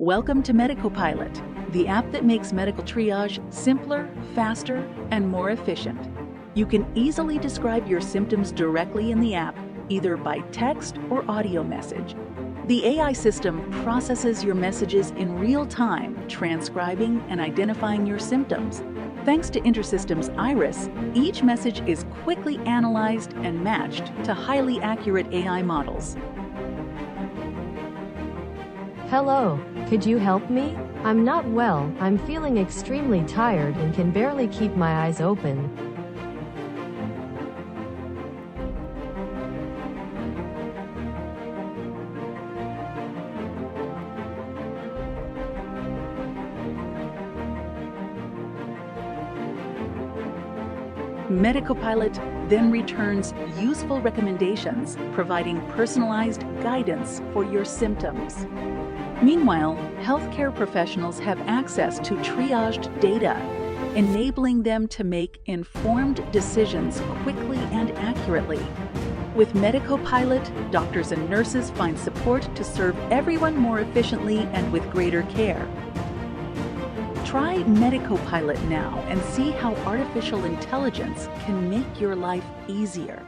Welcome to MediCoPilot, the app that makes medical triage simpler, faster, and more efficient. You can easily describe your symptoms directly in the app, either by text or audio message. The AI system processes your messages in real time, transcribing and identifying your symptoms. Thanks to InterSystems Iris, each message is quickly analyzed and matched to highly accurate AI models. Hello, could you help me? I'm not well, I'm feeling extremely tired and can barely keep my eyes open. MediCoPilot then returns useful recommendations, providing personalized guidance for your symptoms. Meanwhile, healthcare professionals have access to triaged data, enabling them to make informed decisions quickly and accurately. With MediCoPilot, doctors and nurses find support to serve everyone more efficiently and with greater care. Try MediCoPilot now and see how artificial intelligence can make your life easier.